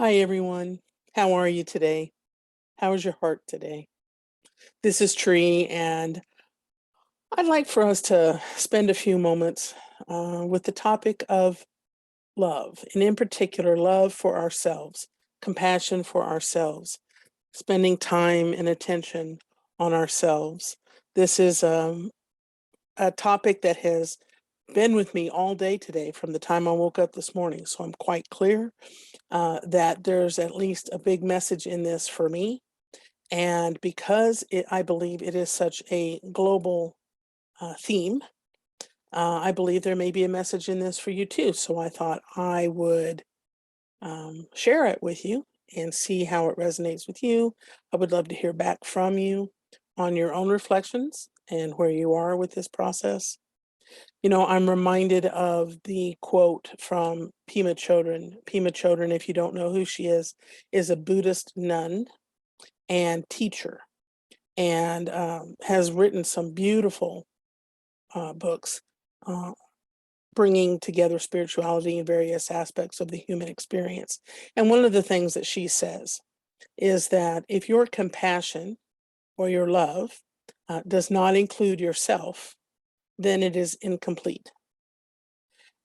Hi, everyone. How are you today? How is your heart today? This is Tree, and I'd like for us to spend a few moments with the topic of love, and in particular, love for ourselves, compassion for ourselves, spending time and attention on ourselves. This is a topic that has been with me all day today from the time I woke up this morning, so I'm quite clear that there's at least a big message in this for me. And because I believe it is such a global theme, I believe there may be a message in this for you too. So I thought I would share it with you and see how it resonates with you. I would love to hear back from you on your own reflections and where you are with this process. I'm reminded of the quote from Pema Chodron. Pema Chodron, if you don't know who she is a Buddhist nun and teacher and has written some beautiful books uh, bringing together spirituality and various aspects of the human experience. And one of the things that she says is that if your compassion or your love does not include yourself, then it is incomplete.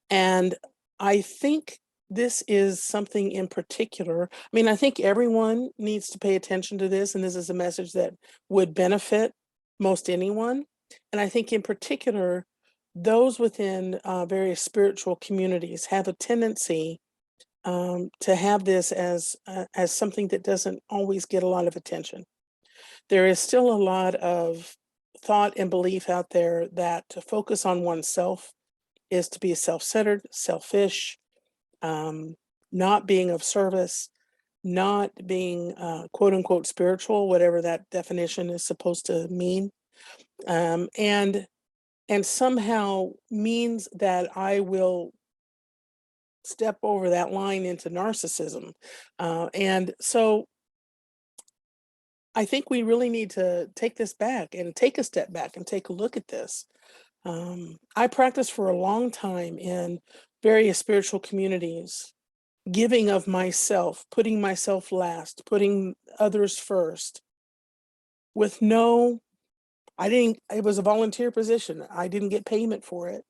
And I think this is something in particular. I mean, I think everyone needs to pay attention to this, and this is a message that would benefit most anyone. And I think in particular, those within various spiritual communities have a tendency to have this as something that doesn't always get a lot of attention. There is still a lot of thought and belief out there that to focus on oneself is to be self-centered, selfish, um, not being of service, not being quote unquote spiritual, whatever that definition is supposed to mean, um, and and somehow means that I will step over that line into narcissism. And so I think we really need to take this back and take a step back and take a look at this. I practiced for a long time in various spiritual communities, giving of myself, putting myself last, putting others first, with no, I didn't, it was a volunteer position. I didn't get payment for it,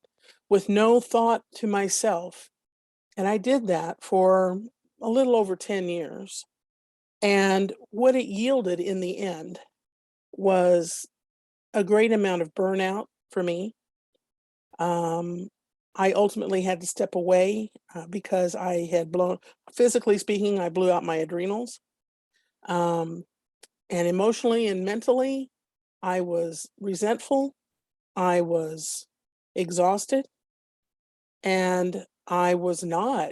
with no thought to myself. And I did that for a little over 10 years. And what it yielded in the end was a great amount of burnout for me. Um, I ultimately had to step away because I had blown, physically speaking, I blew out my adrenals. Um, and emotionally and mentally, I was resentful, I was exhausted, and I was not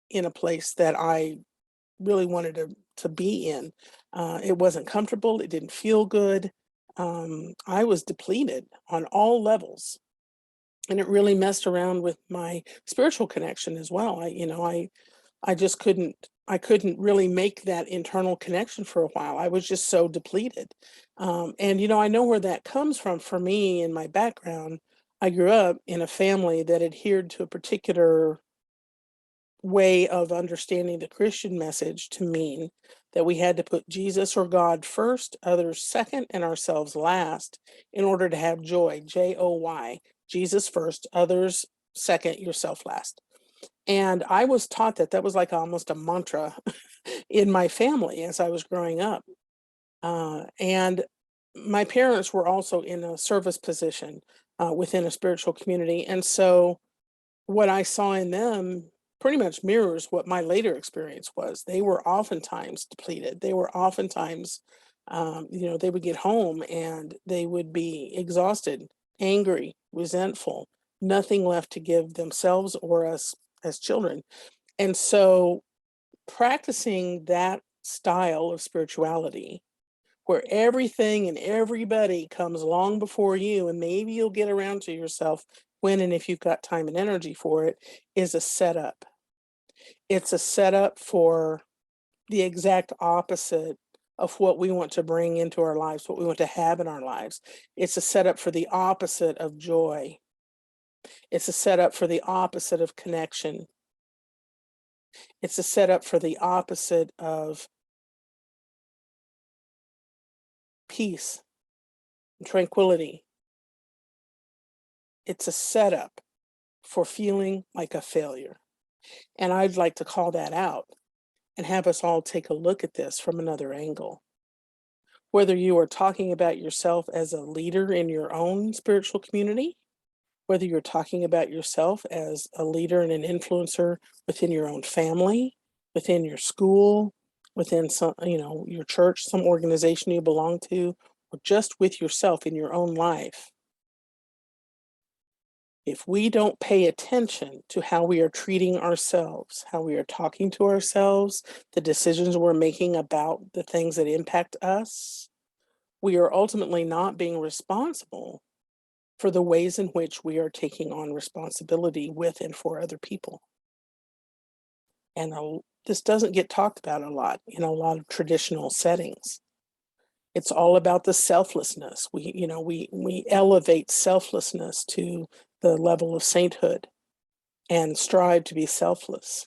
in a place that I really wanted to be in. It wasn't comfortable, it didn't feel good. I was depleted on all levels. And it really messed around with my spiritual connection as well. I just couldn't really make that internal connection for a while. I was just so depleted. And I know where that comes from for me in my background. I grew up in a family that adhered to a particular way of understanding the Christian message to mean that we had to put Jesus or God first, others second, and ourselves last in order to have joy. Joy. Jesus first, others second, yourself last. And I was taught that was like almost a mantra in my family as I was growing up. And my parents were also in a service position within a spiritual community. And so what I saw in them pretty much mirrors what my later experience was. They were oftentimes depleted. They were oftentimes, they would get home and they would be exhausted, angry, resentful, nothing left to give themselves or us as children. And so practicing that style of spirituality where everything and everybody comes long before you, and maybe you'll get around to yourself when and if you've got time and energy for it, is a setup. It's a setup for the exact opposite of what we want to bring into our lives, what we want to have in our lives. It's a setup for the opposite of joy. It's a setup for the opposite of connection. It's a setup for the opposite of peace and tranquility. It's a setup for feeling like a failure. And I'd like to call that out and have us all take a look at this from another angle. Whether you are talking about yourself as a leader in your own spiritual community, whether you're talking about yourself as a leader and an influencer within your own family, within your school, within some, your church, some organization you belong to, or just with yourself in your own life. If we don't pay attention to how we are treating ourselves, how we are talking to ourselves, the decisions we're making about the things that impact us, we are ultimately not being responsible for the ways in which we are taking on responsibility with and for other people. And this doesn't get talked about a lot in a lot of traditional settings. It's all about the selflessness. We elevate selflessness to the level of sainthood and strive to be selfless.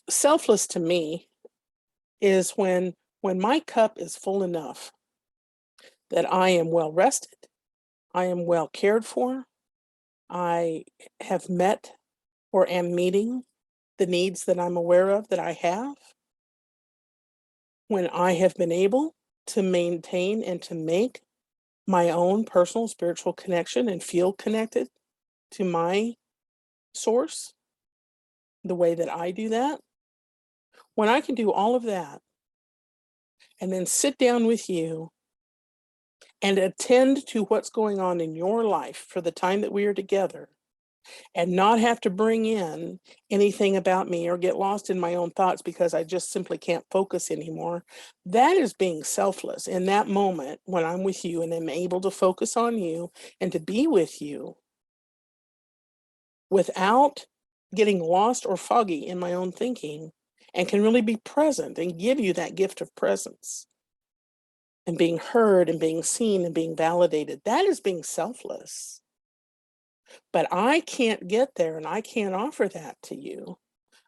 Selfless to me is when my cup is full enough that I am well rested, I am well cared for, I have met or am meeting the needs that I'm aware of that I have, when I have been able to maintain and to make my own personal spiritual connection and feel connected to my source, the way that I do that, when I can do all of that and then sit down with you and attend to what's going on in your life for the time that we are together and not have to bring in anything about me or get lost in my own thoughts because I just simply can't focus anymore. That is being selfless. In that moment, when I'm with you and am able to focus on you and to be with you without getting lost or foggy in my own thinking, and can really be present and give you that gift of presence and being heard and being seen and being validated, that is being selfless. But I can't get there and I can't offer that to you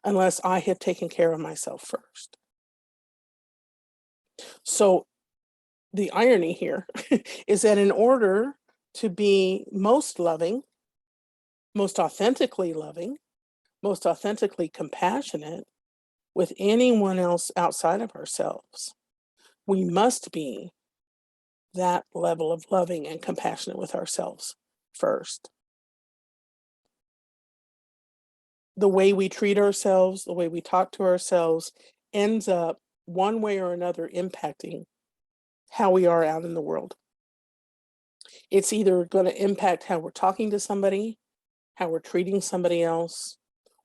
unless I have taken care of myself first. So the irony here is that in order to be most loving, most authentically loving, most authentically compassionate with anyone else outside of ourselves, we must be that level of loving and compassionate with ourselves first. The way we treat ourselves, the way we talk to ourselves ends up one way or another impacting how we are out in the world. It's either going to impact how we're talking to somebody, how we're treating somebody else,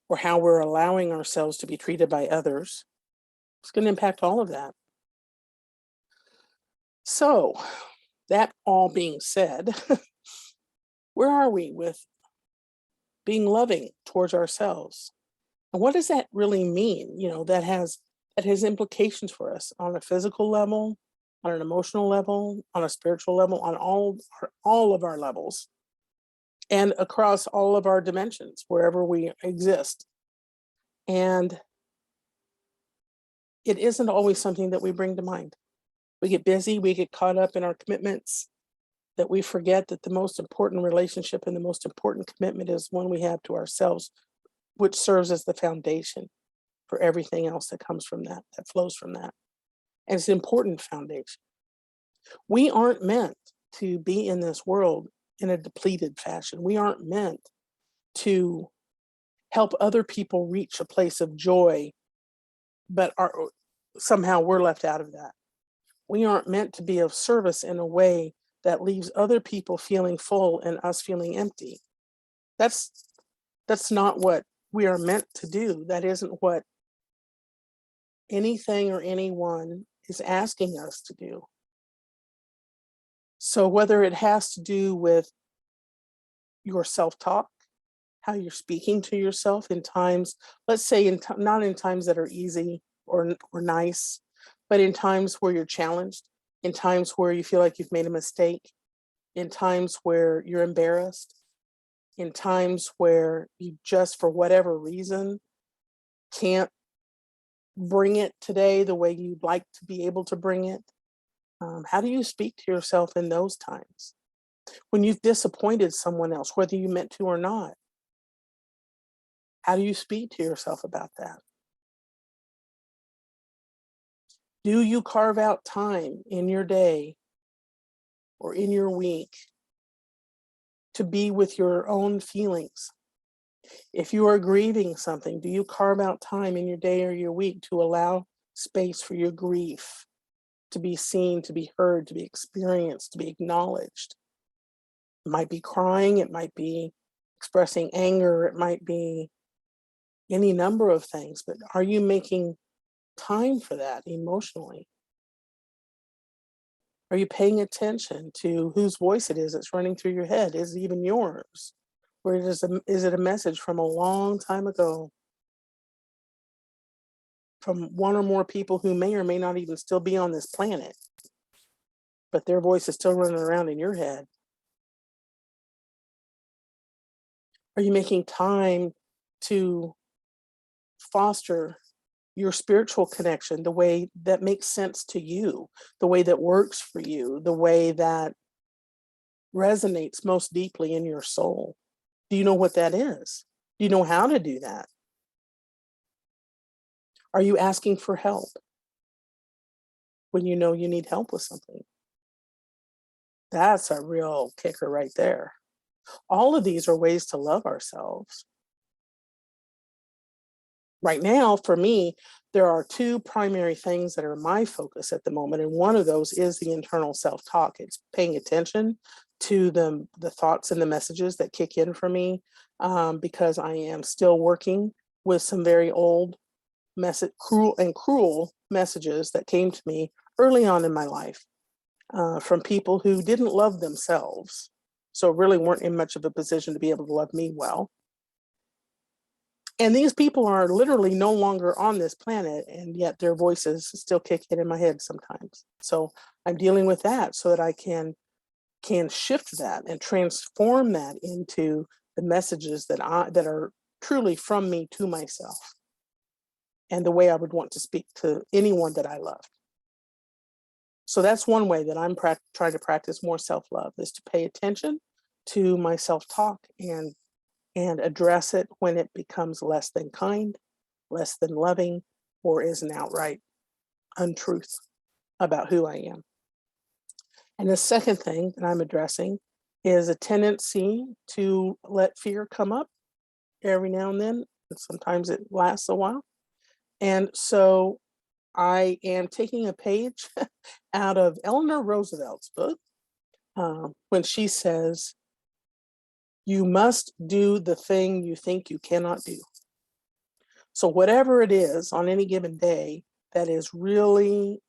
or how we're allowing ourselves to be treated by others. It's going to impact all of that. So, that all being said, where are we with being loving towards ourselves? And what does that really mean? That has implications for us on a physical level, on an emotional level, on a spiritual level, on all of our levels, and across all of our dimensions, wherever we exist. And it isn't always something that we bring to mind. We get busy, we get caught up in our commitments, that we forget that the most important relationship and the most important commitment is one we have to ourselves, which serves as the foundation for everything else that comes from that flows from that. And it's an important foundation. We aren't meant to be in this world in a depleted fashion. We aren't meant to help other people reach a place of joy, but somehow we're left out of that. We aren't meant to be of service in a way that leaves other people feeling full and us feeling empty. That's not what we are meant to do. That isn't what anything or anyone is asking us to do. So whether it has to do with your self-talk, how you're speaking to yourself in times, let's say not in times that are easy or nice, but in times where you're challenged, in times where you feel like you've made a mistake, in times where you're embarrassed, in times where you just, for whatever reason, can't bring it today the way you'd like to be able to bring it? How do you speak to yourself in those times? When you've disappointed someone else, whether you meant to or not, how do you speak to yourself about that? Do you carve out time in your day or in your week to be with your own feelings? If you are grieving something, do you carve out time in your day or your week to allow space for your grief to be seen, to be heard, to be experienced, to be acknowledged? It might be crying, it might be expressing anger, it might be any number of things, but are you making time for that emotionally? Are you paying attention to whose voice it is that's running through your head? Is it even yours? Or is it a message from a long time ago from one or more people who may or may not even still be on this planet, but their voice is still running around in your head? Are you making time to foster your spiritual connection the way that makes sense to you, the way that works for you, the way that resonates most deeply in your soul? Do you know what that is? Do you know how to do that? Are you asking for help when you know you need help with something? That's a real kicker right there. All of these are ways to love ourselves. Right now, for me, there are two primary things that are my focus at the moment, and one of those is the internal self-talk. It's paying attention to the thoughts and the messages that kick in for me, because I am still working with some very old cruel messages that came to me early on in my life, from people who didn't love themselves, so really weren't in much of a position to be able to love me well. And these people are literally no longer on this planet, and yet their voices still kick in my head sometimes. So I'm dealing with that so that I can shift that and transform that into the messages that are truly from me to myself, and the way I would want to speak to anyone that I love. So that's one way that I'm trying to practice more self-love, is to pay attention to my self-talk and address it when it becomes less than kind, less than loving, or is an outright untruth about who I am. And the second thing that I'm addressing is a tendency to let fear come up every now and then, and sometimes it lasts a while. And so I am taking a page out of Eleanor Roosevelt's book, when she says, "You must do the thing you think you cannot do." So whatever it is on any given day that is really,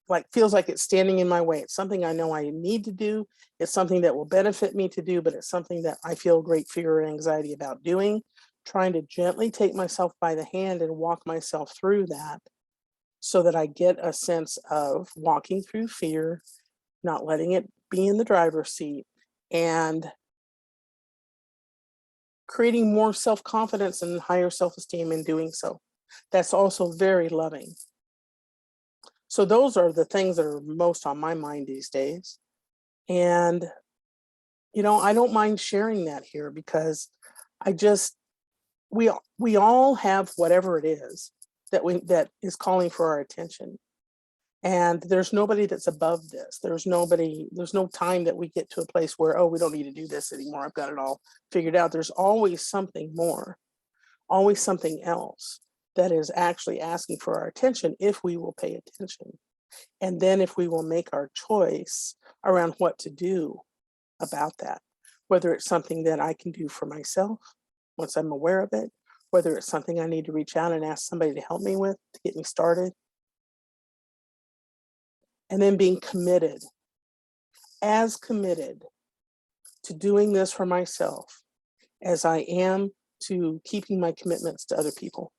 like feels like it's standing in my way, it's something I know I need to do, it's something that will benefit me to do, but it's something that I feel great fear or anxiety about doing, trying to gently take myself by the hand and walk myself through that so that I get a sense of walking through fear, not letting it be in the driver's seat, and creating more self-confidence and higher self-esteem in doing so. That's also very loving. So those are the things that are most on my mind these days. And, I don't mind sharing that here because I just, we all have whatever it is that is calling for our attention. And there's nobody that's above this. There's no time that we get to a place where, oh, we don't need to do this anymore. I've got it all figured out. There's always something more, always something else that is actually asking for our attention if we will pay attention. And then if we will make our choice around what to do about that, whether it's something that I can do for myself once I'm aware of it, whether it's something I need to reach out and ask somebody to help me with to get me started, and then being as committed to doing this for myself as I am to keeping my commitments to other people.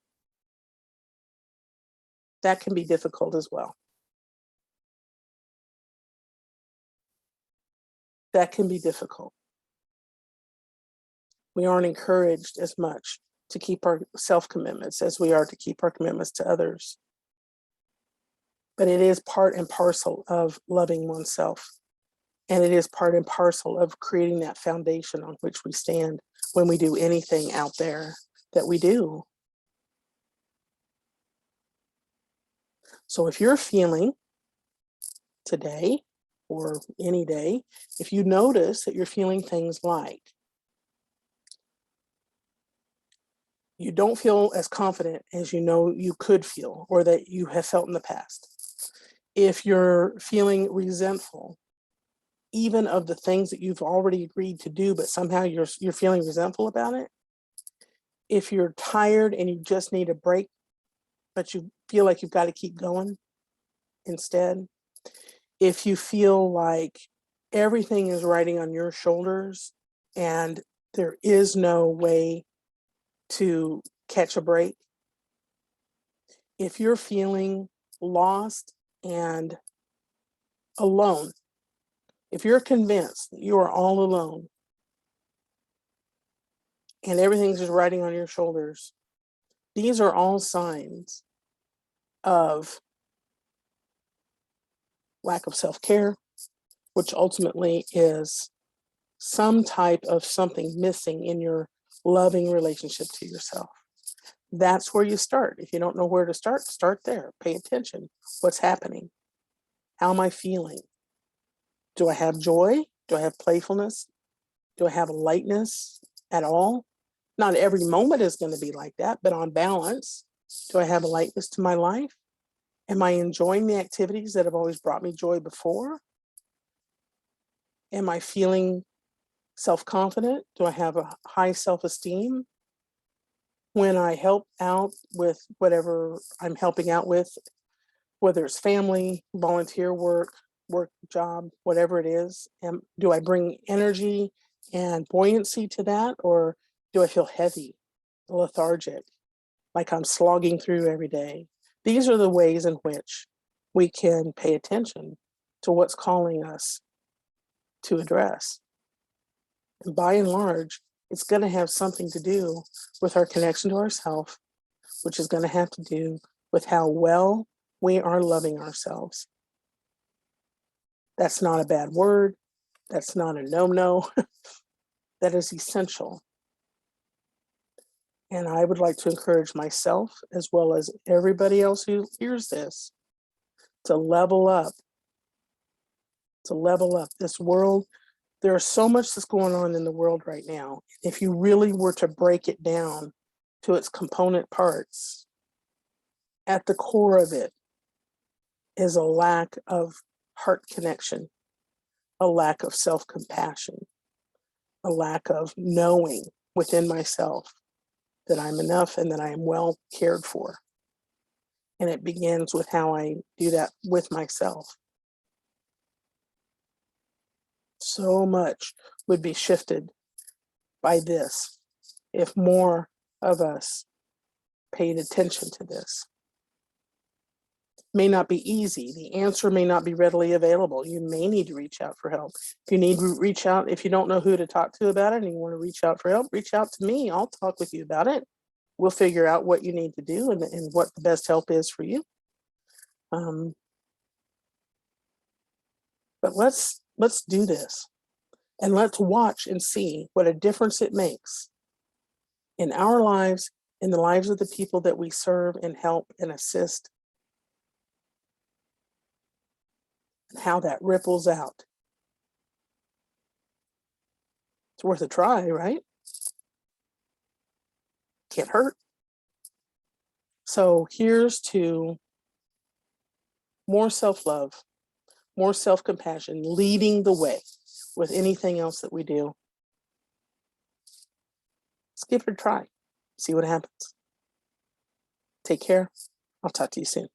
That can be difficult as well. That can be difficult. We aren't encouraged as much to keep our self-commitments as we are to keep our commitments to others. But it is part and parcel of loving oneself. And it is part and parcel of creating that foundation on which we stand when we do anything out there that we do. So if you're feeling today or any day, if you notice that you're feeling things like you don't feel as confident as you know you could feel or that you have felt in the past, if you're feeling resentful, even of the things that you've already agreed to do, but somehow you're feeling resentful about it, if you're tired and you just need a break, but you feel like you've got to keep going instead, if you feel like everything is riding on your shoulders and there is no way to catch a break, if you're feeling lost and alone, if you're convinced that you are all alone and everything's just riding on your shoulders, these are all signs of lack of self-care, which ultimately is some type of something missing in your loving relationship to yourself. That's where you start. If you don't know where to start, start there. Pay attention. What's happening? How am I feeling? Do I have joy? Do I have playfulness? Do I have lightness at all? Not every moment is going to be like that, but on balance, do I have a lightness to my life? Am I enjoying the activities that have always brought me joy before? Am I feeling self-confident? Do I have a high self-esteem? When I help out with whatever I'm helping out with, whether it's family, volunteer work, work job, whatever it is, do I bring energy and buoyancy to that, or do I feel heavy, lethargic, like I'm slogging through every day? These are the ways in which we can pay attention to what's calling us to address. And by and large, it's going to have something to do with our connection to ourselves, which is going to have to do with how well we are loving ourselves. That's not a bad word. That's not a no-no. That is essential. And I would like to encourage myself, as well as everybody else who hears this, to level up. To level up. This world, there's so much that's going on in the world right now. If you really were to break it down to its component parts, at the core of it is a lack of heart connection, a lack of self-compassion, a lack of knowing within myself that I'm enough and that I am well cared for. And it begins with how I do that with myself. So much would be shifted by this if more of us paid attention to this. May not be easy. The answer may not be readily available. You may need to reach out for help. If you need to reach out, if you don't know who to talk to about it and you want to reach out for help, reach out to me. I'll talk with you about it. We'll figure out what you need to do and what the best help is for you. But let's do this, and let's watch and see what a difference it makes in our lives, in the lives of the people that we serve and help and assist, and how that ripples out. It's worth a try, right? Can't hurt. So here's to more self-love, more self-compassion, leading the way with anything else that we do. Let's give it a try, see what happens. Take care. I'll talk to you soon.